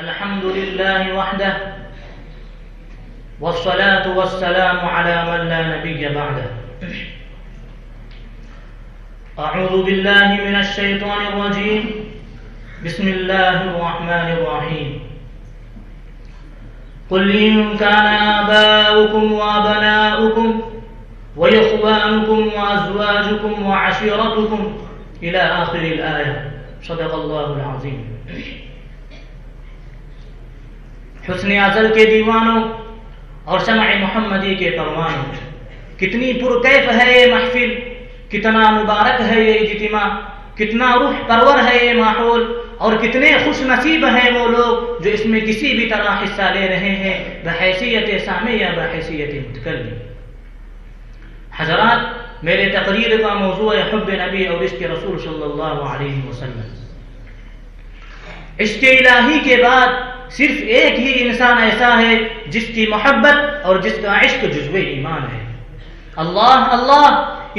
الحمد لله وحده والصلاة والسلام على من لا نبي بعده. أعوذ بالله من الشيطان الرجيم. بسم الله الرحمن الرحيم. قل إن كان آباؤكم وأبناؤكم وإخوانكم وأزواجكم وعشيرتكم إلى آخر الآية. صدق الله العظيم. حسن ازل کے دیوانوں اور سمع محمدی کے پروانوں، کتنی پرکیف ہے یہ محفل، کتنا مبارک ہے یہ اجتماع، کتنا روح پرور ہے یہ ماحول، اور کتنے خوش نصیب ہیں وہ لوگ جو اس میں کسی بھی طرح حصہ لے رہے ہیں بحیثیت سامع یا بحیثیت متکلم. حضرات، میرے تقریر کا موضوع ہے حب نبی اور عشق رسول صلی اللہ علیہ وسلم. عشق الہی کے بعد صرف ایک ہی انسان ایسا ہے جس کی محبت اور جس کا عشق جزو ایمان ہے. اللہ اللہ،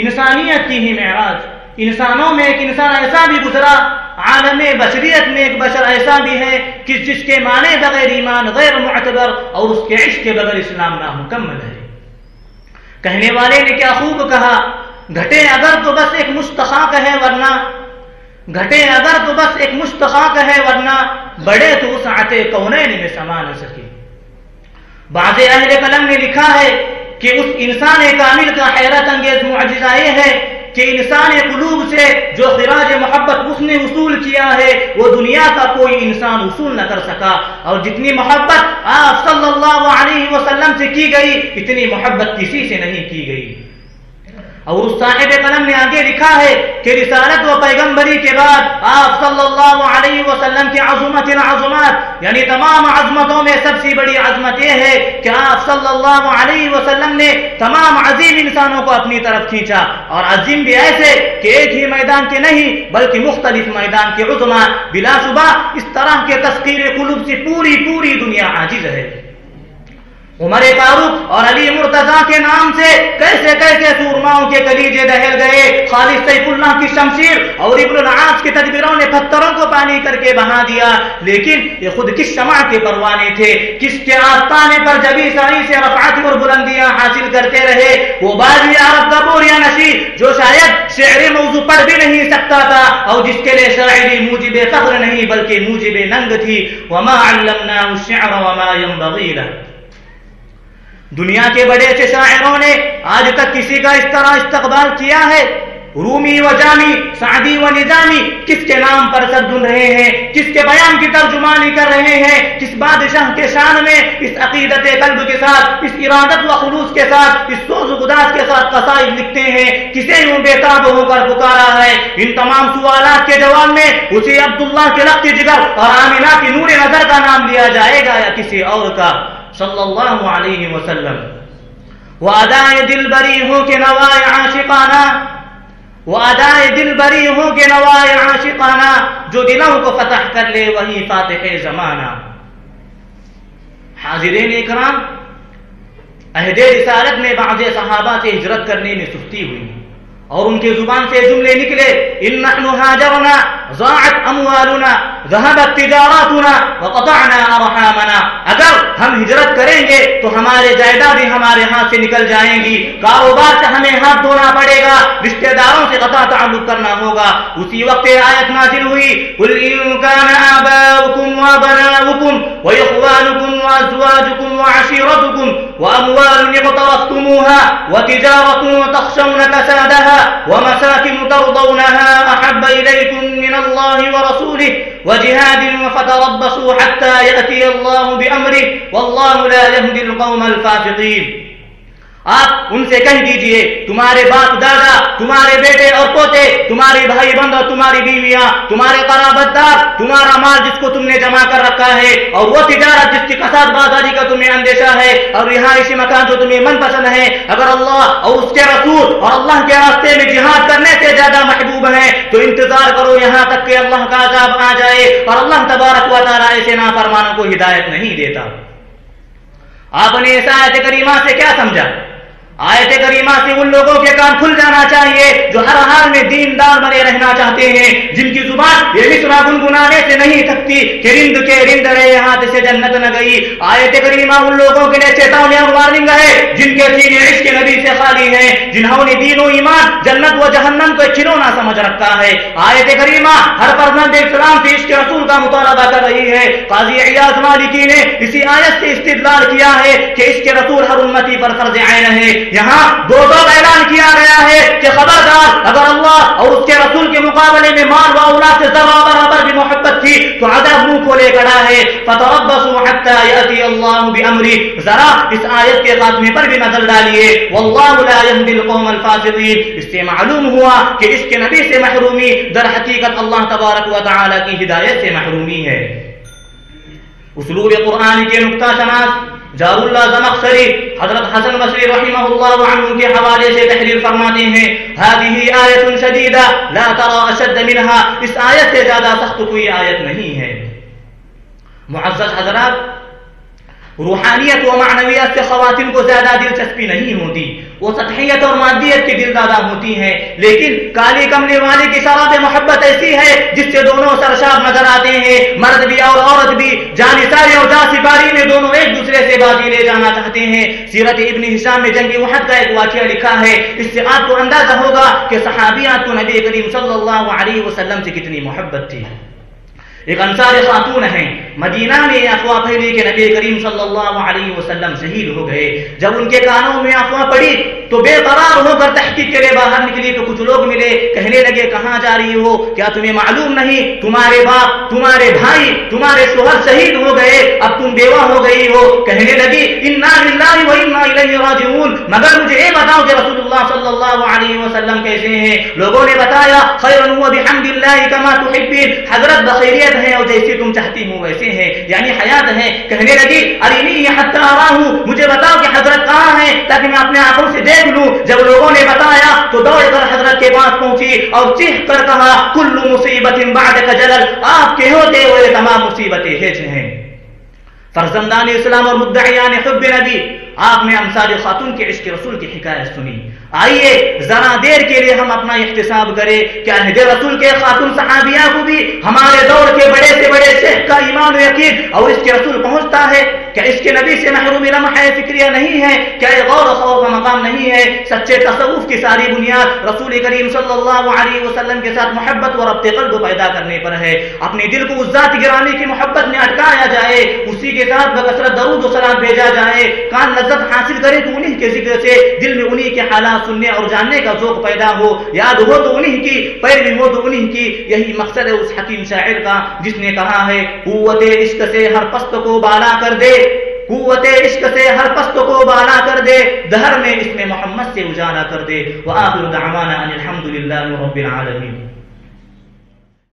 انسانیت کی ہی معراج. انسانوں میں ایک انسان ایسا بھی گزرا، عالم بشریت میں ایک بشر ایسا بھی ہے کہ جس کے معنی بغیر ایمان غیر معتبر اور اس کے عشق کے بغیر اسلام نامکمل ہے. کہنے والے نے کیا خوب کہا، گھٹے اگر تو بس ایک مستخاق ہے ورنہ، گھٹے اگر تو بس ایک مستخاق ہے ورنہ، بڑے تو وسعت کونین میں سما نہ سکے. بعض اہل قلم نے لکھا ہے کہ اس انسان کامل کا حیرت انگیز معجزہ یہ ہے کہ انسان قلوب سے جو خراج محبت اس نے وصول کیا ہے وہ دنیا کا کوئی انسان وصول نہ کر سکا. اور جتنی محبت آپ صلی اللہ علیہ وسلم سے کی گئی اتنی محبت کسی سے نہیں کی گئی. اور اس صاحب قلم نے آگے لکھا ہے کہ رسالت و پیغمبری کے بعد آپ صلی اللہ علیہ وسلم کی عظمت العظمات، یعنی تمام عظمتوں میں سب سے بڑی عظمت یہ ہے کہ آپ صلی اللہ علیہ وسلم نے تمام عظیم انسانوں کو اپنی طرف کھینچا، اور عظیم بھی ایسے کہ ایک ہی میدان کے نہیں بلکہ مختلف میدان کے عظما. بلا شبہ اس طرح کے تسخیر قلوب سے پوری دنیا عاجز ہے. عمر فاروق اور علی مرتضیٰ کے نام سے کیسے کیسے سورماؤں کے کلیجے دہل گئے. خالد سیف اللہ کی شمشیر اور ابن العاص کے تدبیروں نے پتھروں کو پانی کر کے بہا دیا، لیکن یہ خود کس شمع کے پروانے تھے، کس کے آستانے پر جبی ساری سے رفعت اور بلندیاں حاصل کرتے رہے. وہ بازی عرب کا بوریا نشی جو شاید شعر موضوع پڑھ بھی نہیں سکتا تھا، اور جس کے لیے شاعری موجب فخر نہیں بلکہ موجب ننگ تھی. وما علمناه الشعر وما ينبغي له. دنیا کے بڑے سے شاعروں نے آج تک کسی کا اس طرح استقبال کیا ہے؟ رومی و جامی، سعدی و نظامی کس کے نام پر سر دھن رہے ہیں، کس کے بیان کی ترجمانی کر رہے ہیں، کس بادشاہ کے شان میں اس عقیدت قلب کے ساتھ، اس ارادت و خلوص کے ساتھ، اس سوز و گداز کے ساتھ قصائد لکھتے ہیں، کسے یوں بے تاب ہو کر پکارا ہے. ان تمام سوالات کے جواب میں اسی عبداللہ کے لخت جگر اور آمنہ کی نور نظر کا نام لیا جائے گا یا کسی اور کا صلی اللہ علیہ وسلم. وادائے دل بری ہوں کہ نوائے عاشقانہ، وادائے دل بری ہوں کہ نوائے عاشقانہ، جو دلوں کو فتح کر لے وہی فاتح زمانہ. حاضرین اکرام، عہد رسالت میں بعض صحابہ سے ہجرت کرنے میں سستی ہوئی اور ان کی زبان سے جملے نکلے، ان نحن هاجرنا ضاعت اموالنا ذهبت تجاراتنا وقطعنا ارحامنا. اگر ہم ہجرت کریں گے تو ہمارے جائیدادیں ہمارے ہاتھ سے نکل جائیں گی، کاروبار سے ہمیں ہاتھ دھونا پڑے گا، رشتہ داروں سے قطع تعلق کرنا ہوگا. اسی وقت آیت نازل ہوئی، قل ان كان آباؤكم وابناؤكم واخوانكم وازواجكم وعشيرتكم واموال اقترفتموها وتجارة تخشون كسادها ومساكن ترضونها احب اليكم من الله ورسوله وجهاد فتربصوا حتى يأتي الله بأمره والله لا يهدي القوم الفاسقين. آپ ان سے کہہ دیجئے، تمہارے باپ دادا، تمہارے بیٹے اور پوتے، تمہارے بھائی بندو، تمہاری بیویاں، تمہارے قرابت دار، تمہارا مال جس کو تم نے جمع کر رکھا ہے، اور وہ تجارت جس کی کساد بازاری کا تمہیں اندیشہ ہے، اور رہائشی مکان جو تمہیں من پسند ہے، اگر اللہ اور اس کے رسول اور اللہ کے راستے میں جہاد کرنے سے زیادہ محبوب ہیں تو انتظار کرو یہاں تک کہ اللہ کا عذاب آ جائے. اور اللہ تبارک و تعالیٰ ایسے نافرمانوں کو ہدایت نہیں دیتا. آپ نے اس آیت کریمہ سے کیا سمجھا؟ آیت کریمہ سے ان لوگوں کے کان کھل جانا چاہیے جو ہر حال میں دیندار بنے رہنا چاہتے ہیں، جن کی زبان یہ مصرع گنگنانے سے نہیں تھکتی کہ رند کے رند رہے ہاتھ سے جنت نہ گئی۔ آیت کریمہ ان لوگوں کے لیے چیتونی اور وارننگ ہے جن کے سینے عشق نبی سے خالی ہیں، جنہوں نے دین و ایمان، جنت و جہنم کو کھلونا سمجھ رکھا ہے۔ آیت کریمہ ہر فرزند اسلام سے عشق رسول کا مطالبہ کر رہی ہے۔ قاضی عیاض مالکی نے اسی آیت سے استدلال کیا ہے کہ عشق رسول ہر امتی پر فرض عین ہے۔ یہاں دو اعلان کیا گیا ہے کہ خبردار، اگر اللہ اور اس کے رسول کے مقابلے میں مال و اولاد سے ذرہ برابر بھی محبت تھی تو عذاب منہ کھولے کھڑا ہے۔ فتربصوا حتى يأتي الله بأمره، ذرا اس آیت کے خاتمے پر بھی نظر ڈالیے۔ واللہ لا يهدي القوم الفاسقین، اس سے معلوم ہوا کہ اس کے نبی سے محرومی در حقیقت اللہ تبارک و تعالی کی ہدایت سے محرومی ہے۔ اسلوب قرآن کے نکتہ شناس جار اللہ زمخشری حضرت حسن بصری رحمہ اللہ عنہ کے حوالے سے تحریر فرماتے ہیں، هذه آیت شدیدہ لا ترى اشد منها، اس آیت سے زیادہ سخت کوئی آیت نہیں ہے۔ معزز حضرات، روحانیت و معنویت سے خواتین کو زیادہ دلچسپی نہیں ہوتی، وہ سطحیت اور مادیت کی دلدادہ ہوتی ہیں، لیکن کالی کملی والی کی شراب محبت ایسی ہے جس سے دونوں سرشار نظر آتے ہیں، مرد بھی اور عورت بھی، جانثاری اور جانسپاری میں دونوں ایک دوسرے سے بازی لے جانا چاہتے ہیں۔ سیرت ابن ہشام میں جنگ احد کا ایک واقعہ لکھا ہے، اس سے آپ کو اندازہ ہوگا کہ صحابیات کو نبی کریم صلی اللہ علیہ وسلم سے کتنی محبت تھی۔ ایک انصاری خاتون ہیں، مدینہ میں افواہ پھیلی کہ نبی کریم صلی اللہ علیہ وسلم شہید ہو گئے۔ جب ان کے کانوں میں افواہ پڑی تو بے قرار ہو کر تحقیق کے لیے باہر نکلی تو کچھ لوگ ملے، کہنے لگے کہاں جا رہی ہو، کیا تمہیں معلوم نہیں تمہارے باپ، تمہارے بھائی، تمہارے شوہر شہید ہو گئے، اب تم بیوہ ہو گئی ہو۔ کہنے لگی انا للہ و انا الیہ راجعون، مگر مجھے یہ بتاؤ کہ رسول اللہ صلی اللہ علیہ وسلم کیسے ہیں؟ لوگوں نے بتایا خیر و بحمد اللہ کما تحبین، حضرت بخیریت ہیں اور جیسے تم چاہتی ہوں ویسے ہیں، یعنی حیات ہیں۔ کہنے لگی ارینی حتی اراہ، مجھے بتاؤ کہ حضرت کہاں ہیں تاکہ میں اپنے آنکھوں سے دیکھ لوں۔ جب لوگوں نے بتایا تو دوڑ کر حضرت کے پاس پہنچی اور چیخ کر کہا کل مصیبت بعدک جلل، آپ کے ہوتے ہوئے تمام مصیبتیں ہج ہیں۔ فرزندان اسلام اور مدعیان حب نبی، آپ نے انصاری خاتون کے عشق رسول کی حکایت سنی۔ آئیے ذرا دیر کے لیے ہم اپنا احتساب کریں کہ عہد رسول کے خاتون صحابیہ کو بھی ہمارے دور کے بڑے سے بڑے شیخ کا ایمان و یقین اور اس کے رسول پہنچتا ہے؟ کیا اس کے نبی سے محرومی لمحہ فکریہ نہیں ہے؟ کیا یہ غور و خوف کا مقام نہیں ہے؟ سچے تصوف کی ساری بنیاد رسول کریم صلی اللہ علیہ وسلم کے ساتھ محبت و ربط قلب پیدا کرنے پر ہے۔ اپنے دل کو اس ذات گرامی کی محبت میں اٹکایا جائے، اسی کے ساتھ بکثرت درود و سلام بھیجا جائے، کان لذت حاصل کرے تو انہی کے ذکر سے دل میں انہی کے حالات سننے اور جاننے کا ذوق پیدا ہو، یاد ہو تو انہی کی، پیروی ہو تو انہی کی۔ یہی مقصد ہے اس حکیم شاعر کا جس نے کہا ہے قوت عشق سے ہر پست کو بالا کر دے، قوت عشق سے ہر پست کو بالا کر دے، دہر میں اس میں محمد سے اجالا کر دے۔ وآخر دعوانا ان الحمد للہ رب العالمین۔